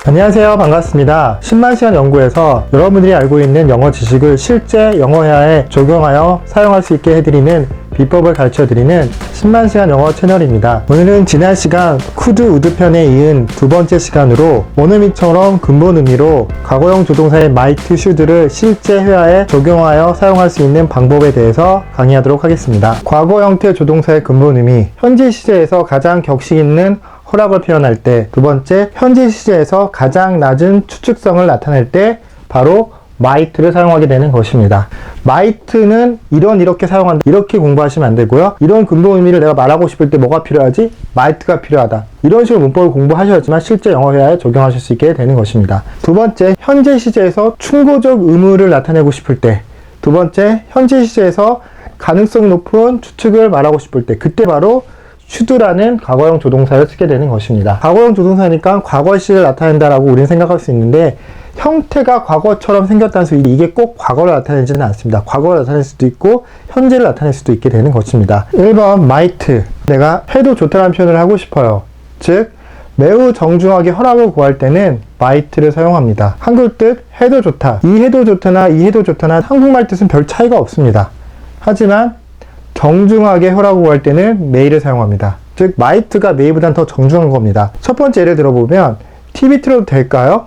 안녕하세요. 반갑습니다. 10만시간 연구에서 여러분들이 알고 있는 영어 지식을 실제 영어 회화에 적용하여 사용할 수 있게 해드리는 비법을 가르쳐드리는 10만시간 영어 채널입니다. 오늘은 지난 시간 could, would 편에 이은 두 번째 시간으로 원어민처럼 근본 의미로 과거형 조동사의 might, should를 실제 회화에 적용하여 사용할 수 있는 방법에 대해서 강의하도록 하겠습니다. 과거 형태 조동사의 근본 의미, 현재 시제에서 가장 격식 있는 허락을 표현할 때, 두 번째, 현재 시제에서 가장 낮은 추측성을 나타낼 때 바로 might를 사용하게 되는 것입니다. might는 이렇게 사용한다. 이렇게 공부하시면 안 되고요. 이런 근본 의미를 내가 말하고 싶을 때 뭐가 필요하지? might가 필요하다. 이런 식으로 문법을 공부하셔야지만 실제 영어 회화에 적용하실 수 있게 되는 것입니다. 두 번째, 현재 시제에서 충고적 의무를 나타내고 싶을 때, 두 번째, 현재 시제에서 가능성이 높은 추측을 말하고 싶을 때, 그때 바로 should라는 과거형 조동사를 쓰게 되는 것입니다. 과거형 조동사니까 과거 시를 나타낸다라고 우리는 생각할 수 있는데, 형태가 과거처럼 생겼다는 소리, 이게 꼭 과거를 나타내지는 않습니다. 과거를 나타낼 수도 있고 현재를 나타낼 수도 있게 되는 것입니다. 1번 might, 내가 해도 좋다는 표현을 하고 싶어요. 즉 매우 정중하게 허락을 구할 때는 might를 사용합니다. 한글 뜻 해도 좋다, 이 해도 좋다나 이 해도 좋다나 한국말 뜻은 별 차이가 없습니다. 하지만 정중하게 허락을 구할 때는 may를 사용합니다. 즉 might가 may보다는 더 정중한 겁니다. 첫 번째 예를 들어보면 TV 틀어도 될까요?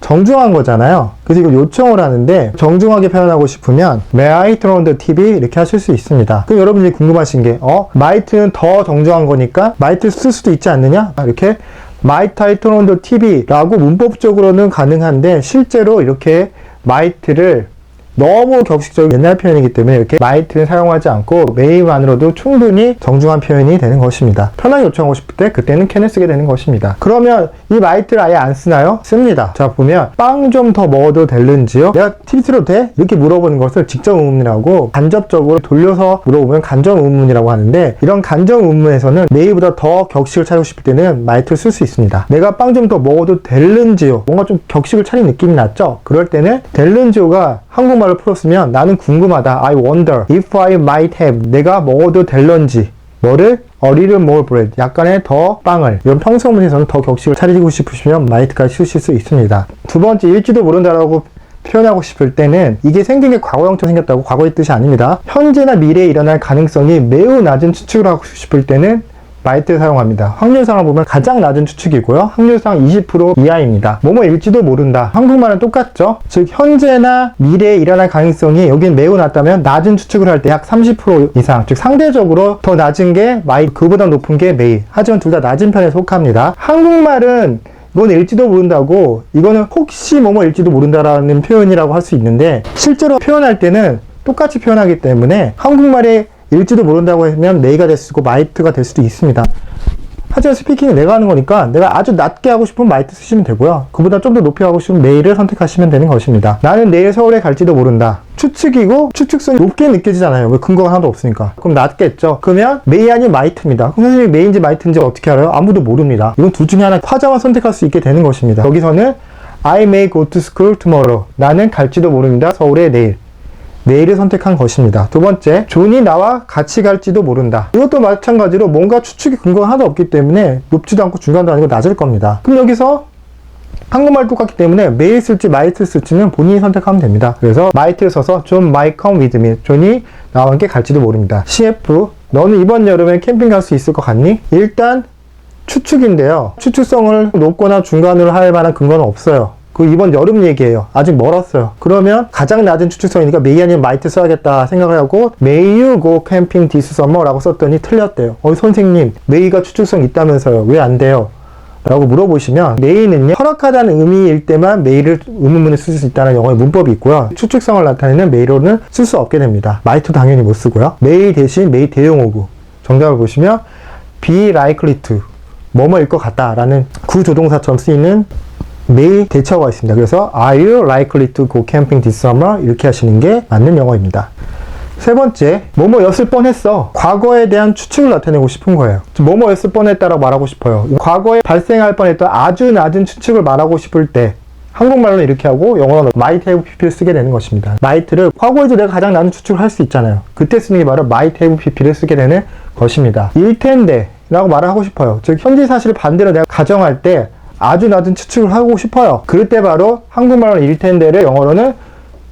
정중한 거잖아요. 그래서 이걸 요청을 하는데 정중하게 표현하고 싶으면 May I turn on the TV? 이렇게 하실 수 있습니다. 그럼 여러분들이 궁금하신 게 might는 더 정중한 거니까 might를 쓸 수도 있지 않느냐? 이렇게 Might I turn on the TV? 라고 문법적으로는 가능한데 실제로 이렇게 might를 너무 격식적인 옛날 표현이기 때문에 이렇게 might는 사용하지 않고 may만으로도 충분히 정중한 표현이 되는 것입니다. 편하게 요청하고 싶을 때 그때는 can을 쓰게 되는 것입니다. 그러면 이 might를 아예 안 쓰나요? 씁니다. 자, 보면 빵 좀 더 먹어도 될는지요? 내가 TV 틀어도 돼? 이렇게 물어보는 것을 직접 의문이라고, 간접적으로 돌려서 물어보면 간접 의문이라고 하는데, 이런 간접 의문에서는 may보다 더 격식을 차리고 싶을 때는 might를 쓸 수 있습니다. 내가 빵 좀 더 먹어도 될는지요? 뭔가 좀 격식을 차린 느낌이 났죠? 그럴 때는 될는지요가 한국말로 풀었으면 나는 궁금하다. I wonder if I might have. 내가 먹어도 될런지. 뭐를? A little more bread. 약간의 더 빵을. 이런 평소문에서는 더 격식을 차리고 싶으시면 might까지 쓰실 수 있습니다. 두 번째, 일지도 모른다라고 표현하고 싶을 때는 이게 생긴 게 과거형처럼 생겼다고 과거의 뜻이 아닙니다. 현재나 미래에 일어날 가능성이 매우 낮은 추측을 하고 싶을 때는 might를 사용합니다. 확률상을 보면 가장 낮은 추측이고요. 확률상 20% 이하입니다. 뭐뭐일지도 모른다. 한국말은 똑같죠? 즉 현재나 미래에 일어날 가능성이 여긴 매우 낮다면 낮은 추측을 할 때 약 30% 이상, 즉 상대적으로 더 낮은 게 might, 그보다 높은 게 may. 하지만 둘 다 낮은 편에 속합니다. 한국말은 이건 일지도 모른다고, 이거는 혹시 뭐뭐일지도 모른다라는 표현이라고 할 수 있는데 실제로 표현할 때는 똑같이 표현하기 때문에 한국말에 일지도 모른다고 하면 may가 될 수도 있고 might가 될 수도 있습니다. 하지만 스피킹은 내가 하는 거니까 내가 아주 낮게 하고 싶으면 might 쓰시면 되고요. 그보다 좀 더 높이 하고 싶으면 may를 선택하시면 되는 것입니다. 나는 내일 서울에 갈지도 모른다. 추측이고 추측성이 높게 느껴지잖아요. 왜 근거가 하나도 없으니까. 그럼 낮겠죠. 그러면 may 아닌 might입니다. 그럼 선생님이 may인지 might인지 어떻게 알아요? 아무도 모릅니다. 이건 둘 중에 하나 화자만 선택할 수 있게 되는 것입니다. 여기서는 I may go to school tomorrow. 나는 갈지도 모릅니다. 서울에 내일. 내일을 선택한 것입니다. 두 번째, 존이 나와 같이 갈지도 모른다. 이것도 마찬가지로 뭔가 추측의 근거가 하나도 없기 때문에 높지도 않고 중간도 아니고 낮을 겁니다. 그럼 여기서 한국말 똑같기 때문에 may 쓸지 might 쓸지는 본인이 선택하면 됩니다. 그래서 might를 써서 John might come with me. 존이 나와 함께 갈지도 모릅니다. CF, 너는 이번 여름에 캠핑 갈 수 있을 것 같니? 일단 추측인데요. 추측성을 높거나 중간으로 할 만한 근거는 없어요. 그 이번 여름 얘기예요. 아직 멀었어요. 그러면 가장 낮은 추측성이니까 may 아니면 might 써야겠다 생각을 하고 May you go camping this summer? 라고 썼더니 틀렸대요. 선생님, may가 추측성 있다면서요. 왜 안 돼요? 라고 물어보시면 may는요, 허락하다는 의미일 때만 may를 의문문에 쓸 수 있다는 영어의 문법이 있고요. 추측성을 나타내는 may로는 쓸 수 없게 됩니다. might도 당연히 못 쓰고요. may 대신 may 대용어구. 정답을 보시면 be likely to, 뭐뭐일 것 같다 라는 구조동사처럼 쓰이는 may 대처가 있습니다. 그래서 Are you likely to go camping this summer? 이렇게 하시는 게 맞는 영어입니다. 세 번째, 뭐뭐였을 뻔했어. 과거에 대한 추측을 나타내고 싶은 거예요. 뭐뭐였을 뻔했다라고 말하고 싶어요. 과거에 발생할 뻔했던 아주 낮은 추측을 말하고 싶을 때 한국말로는 이렇게 하고 영어로는 might have pp를 쓰게 되는 것입니다. might를 과거에도 내가 가장 낮은 추측을 할 수 있잖아요. 그때 쓰는 게 바로 might have pp를 쓰게 되는 것입니다. 일 텐데 라고 말을 하고 싶어요. 즉 현재 사실을 반대로 내가 가정할 때 아주 낮은 추측을 하고 싶어요. 그럴 때 바로 한국말로는 일 텐데를 영어로는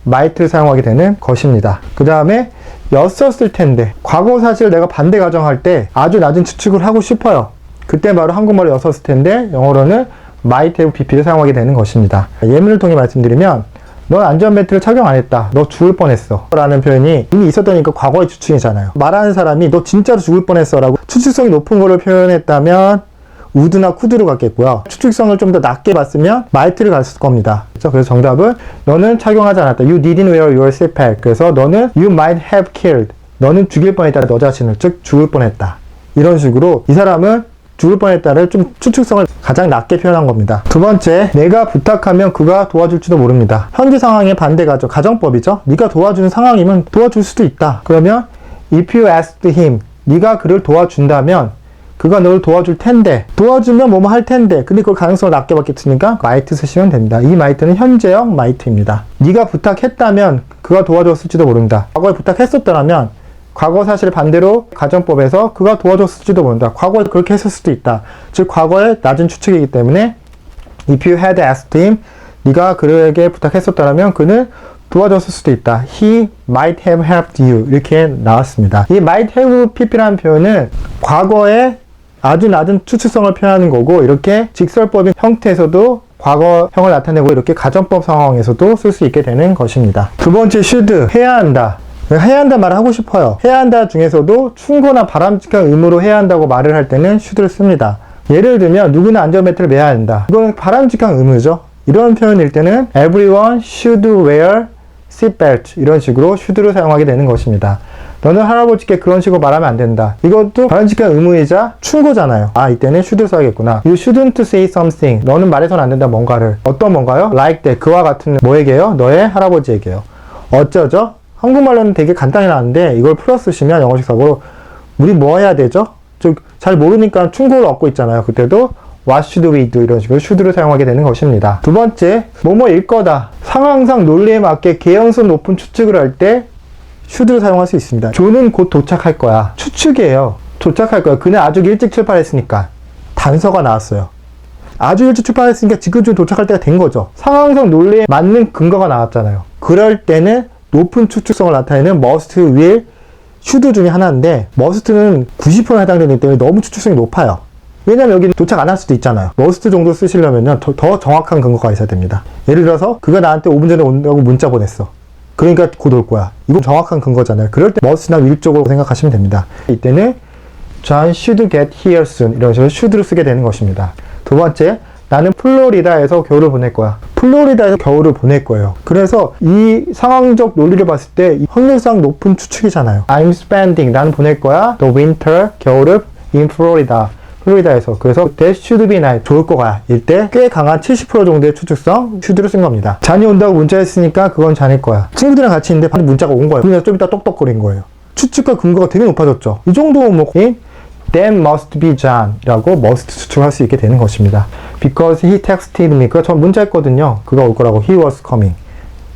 might를 사용하게 되는 것입니다. 그 다음에 였었을 텐데, 과거 사실을 내가 반대 가정할 때 아주 낮은 추측을 하고 싶어요. 그때 바로 한국말로 였었을 텐데 영어로는 might have pp를 사용하게 되는 것입니다. 예문을 통해 말씀드리면, 넌 안전벨트를 착용 안 했다. 너 죽을 뻔했어. 라는 표현이 이미 있었다니까 과거의 추측이잖아요. 말하는 사람이 너 진짜로 죽을 뻔했어 라고 추측성이 높은 거를 표현했다면 would나 could로 갔겠고요. 추측성을 좀 더 낮게 봤으면 might를 갔을 겁니다. 그래서 정답은 너는 착용하지 않았다. You didn't wear your seatbelt. 그래서 너는 you might have killed. 너는 죽일 뻔했다. 너 자신을. 즉 죽을 뻔했다. 이런 식으로 이 사람은 죽을 뻔했다를 좀 추측성을 가장 낮게 표현한 겁니다. 두 번째, 내가 부탁하면 그가 도와줄지도 모릅니다. 현재 상황의 반대가죠. 가정법이죠. 네가 도와주는 상황이면 도와줄 수도 있다. 그러면 if you asked him, 네가 그를 도와준다면 그가 너를 도와줄 텐데, 도와주면 뭐뭐 할 텐데, 근데 그걸 가능성을 낮게 받겠으니까 might 쓰시면 됩니다. 이 might는 현재형 might입니다. 네가 부탁했다면 그가 도와줬을지도 모른다. 과거에 부탁했었더라면 과거 사실 반대로 가정법에서 그가 도와줬을지도 모른다. 과거에 그렇게 했을 수도 있다. 즉 과거의 낮은 추측이기 때문에 if you had asked him, 네가 그에게 부탁했었다면 그는 도와줬을 수도 있다. He might have helped you. 이렇게 나왔습니다. 이 might have pp라는 표현은 과거에 아주 낮은 추측성을 표현하는 거고, 이렇게 직설법인 형태에서도 과거형을 나타내고 이렇게 가정법 상황에서도 쓸 수 있게 되는 것입니다. 두 번째, should, 해야 한다. 해야 한다 말을 하고 싶어요. 해야 한다 중에서도 충고나 바람직한 의무로 해야 한다고 말을 할 때는 should를 씁니다. 예를 들면 누구나 안전벨트를 매야 한다. 이건 바람직한 의무죠. 이런 표현일 때는 everyone should wear seatbelt, 이런 식으로 should를 사용하게 되는 것입니다. 너는 할아버지께 그런 식으로 말하면 안 된다. 이것도 바람직한 의무이자 충고잖아요. 아, 이때는 should를 써야겠구나. You shouldn't say something. 너는 말해서는 안 된다, 뭔가를. 어떤 뭔가요? Like that. 그와 같은 뭐에게요? 너의 할아버지에게요. 어쩌죠? 한국말로는 되게 간단히 나왔는데 이걸 풀어 쓰시면 영어식 사고로 우리 뭐 해야 되죠? 즉 잘 모르니까 충고를 얻고 있잖아요. 그때도 what should we do, 이런 식으로 should를 사용하게 되는 것입니다. 두 번째, 뭐뭐일 거다. 상황상 논리에 맞게 개연성 높은 추측을 할 때 should를 사용할 수 있습니다. 조는 곧 도착할 거야. 추측이에요. 도착할 거야. 그는 아주 일찍 출발했으니까. 단서가 나왔어요. 아주 일찍 출발했으니까 지금쯤 도착할 때가 된 거죠. 상황상 논리에 맞는 근거가 나왔잖아요. 그럴 때는 높은 추측성을 나타내는 must, will, should 중에 하나인데 must는 90%에 해당되기 때문에 너무 추측성이 높아요. 왜냐면 여기 도착 안 할 수도 있잖아요. must 정도 쓰시려면 더 정확한 근거가 있어야 됩니다. 예를 들어서 그가 나한테 5분 전에 온다고 문자 보냈어. 그러니까 곧 올 거야. 이거 정확한 근거잖아요. 그럴 때 must나 will 쪽으로 생각하시면 됩니다. 이때는 John should get here soon, 이런 식으로 should를 쓰게 되는 것입니다. 두 번째, 나는 플로리다에서 겨울을 보낼 거야. 플로리다에서 겨울을 보낼 거예요. 그래서 이 상황적 논리를 봤을 때 확률상 높은 추측이잖아요. I'm spending, 나는 보낼 거야. The winter, 겨울을 in Florida, 플로리다에서. 그래서 that should be nice, 좋을 거야. 이때 꽤 강한 70% 정도의 추측성 should를 쓴 겁니다. 잔이 온다고 문자했으니까 그건 잔일 거야. 친구들이랑 같이 있는데 반드시 문자가 온 거예요. 그래서 좀 이따 똑똑거린 거예요. 추측과 근거가 되게 높아졌죠. 이 정도면 뭐 That must be John 라고 must 추측할 수 있게 되는 것입니다. Because he texted me. 그가 저 문자했거든요. 그가 올 거라고. He was coming.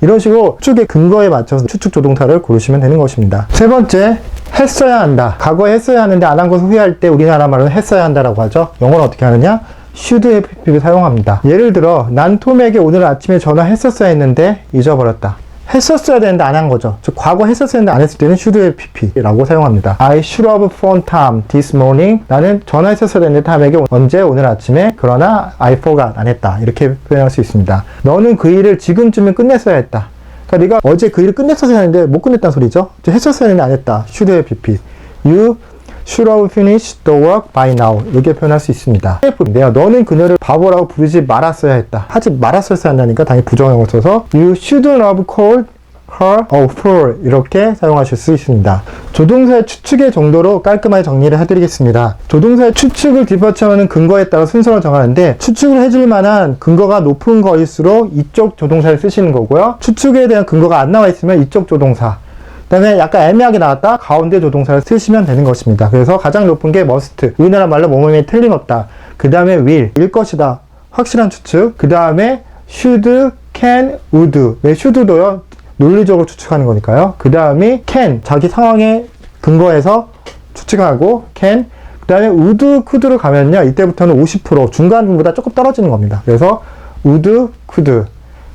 이런 식으로 추측의 근거에 맞춰서 추측 조동사를 고르시면 되는 것입니다. 세 번째, 했어야 한다. 과거에 했어야 하는데 안 한 것을 후회할 때 우리나라 말로는 했어야 한다라고 하죠. 영어는 어떻게 하느냐? should have pp를 사용합니다. 예를 들어 난 톰에게 오늘 아침에 전화했었어야 했는데 잊어버렸다. 했었어야 되는데 안 한 거죠. 즉 과거 했었어야 했는데 안 했을 때는 should have pp라고 사용합니다. I should have phoned Tom this morning. 나는 전화했었어야 되는데 탐에게 언제? 오늘 아침에. 그러나 I forgot, 안 했다. 이렇게 표현할 수 있습니다. 너는 그 일을 지금쯤은 끝냈어야 했다. 그러니까 네가 어제 그 일을 끝냈었어야 했는데 못 끝냈다는 소리죠. 했었어야 했는데 안 했다. should have pp. You should have finished the work by now. 이렇게 표현할 수 있습니다. 내가 너는 그녀를 바보라고 부르지 말았어야 했다. 하지 말았어야 한다니까 당연히 부정형을 써서 You shouldn't have called her a fool. 이렇게 사용하실 수 있습니다. 조동사의 추측의 정도로 깔끔하게 정리를 해드리겠습니다. 조동사의 추측을 뒷받침하는 근거에 따라 순서를 정하는데 추측을 해줄 만한 근거가 높은 거일수록 이쪽 조동사를 쓰시는 거고요. 추측에 대한 근거가 안 나와 있으면 이쪽 조동사, 그 다음에 약간 애매하게 나왔다 가운데 조동사를 쓰시면 되는 것입니다. 그래서 가장 높은 게 must, 우리나라 말로 뭐뭐에 틀림없다. 그 다음에 will, 일 것이다, 확실한 추측. 그 다음에 should, can, would. 왜 should도요? 논리적으로 추측하는 거니까요. 그 다음에 can, 자기 상황에 근거해서 추측하고 can, 그 다음에 우드, 쿠드로 가면요. 이때부터는 50% 중간보다 조금 떨어지는 겁니다. 그래서 우드, 쿠드.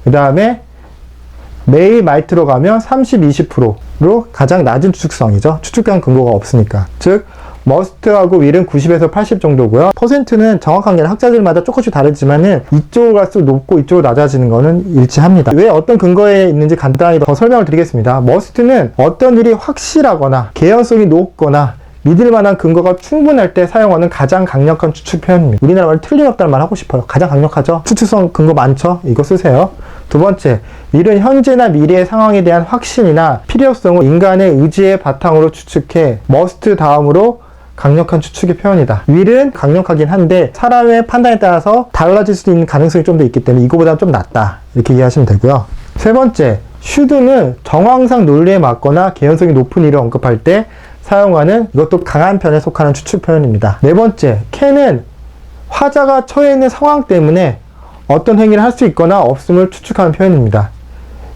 그 다음에 메이, 마이트로 가면 30, 20%로 가장 낮은 추측성이죠. 추측형 근거가 없으니까. 즉, 머스트하고 윌은 90에서 80 정도고요. 퍼센트는 정확한 게 학자들마다 조금씩 다르지만은 이쪽으로 갈수록 높고 이쪽으로 낮아지는 거는 일치합니다. 왜 어떤 근거에 있는지 간단히 더 설명을 드리겠습니다. 머스트는 어떤 일이 확실하거나 개연성이 높거나 믿을 만한 근거가 충분할 때 사용하는 가장 강력한 추측 표현입니다. 우리나라 말로 틀림없다는 말 하고 싶어요. 가장 강력하죠? 추측성 근거 많죠? 이거 쓰세요. 두 번째, 윌은 현재나 미래의 상황에 대한 확신이나 필요성을 인간의 의지의 바탕으로 추측해 머스트 다음으로 강력한 추측의 표현이다. 윌은 강력하긴 한데 사람의 판단에 따라서 달라질 수 있는 가능성이 좀 더 있기 때문에 이거보다 좀 낫다. 이렇게 이해하시면 되고요. 세 번째, should는 정황상 논리에 맞거나 개연성이 높은 일을 언급할 때 사용하는 이것도 강한 편에 속하는 추측 표현입니다. 네 번째, can은 화자가 처해 있는 상황 때문에 어떤 행위를 할 수 있거나 없음을 추측하는 표현입니다.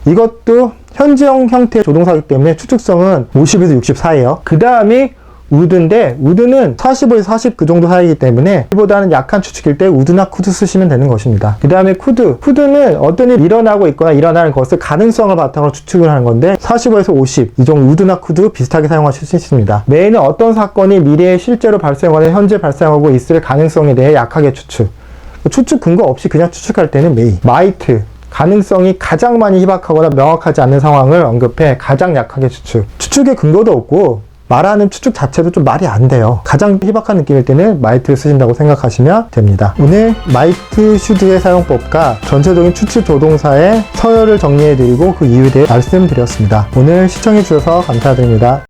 이것도 현재형 형태의 조동사이기 때문에 추측성은 50에서 60 사이에요. 그 다음이 would인데 would는 45에서 40 그 정도 사이이기 때문에 이보다는 약한 추측일 때 would나 could 쓰시면 되는 것입니다. 그 다음에 could는 어떤 일이 일어나고 있거나 일어나는 것을 가능성을 바탕으로 추측을 하는 건데 45에서 50 이 정도 would나 could 비슷하게 사용하실 수 있습니다. may는 어떤 사건이 미래에 실제로 발생하거나 현재 발생하고 있을 가능성에 대해 약하게 추측. 추측 근거 없이 그냥 추측할 때는 may. might 가능성이 가장 많이 희박하거나 명확하지 않는 상황을 언급해 가장 약하게 추측. 추측의 근거도 없고 말하는 추측 자체도 좀 말이 안 돼요. 가장 희박한 느낌일 때는 might를 쓰신다고 생각하시면 됩니다. 오늘 might, should의 사용법과 전체적인 추측 조동사의 서열을 정리해드리고 그 이유에 대해 말씀드렸습니다. 오늘 시청해주셔서 감사드립니다.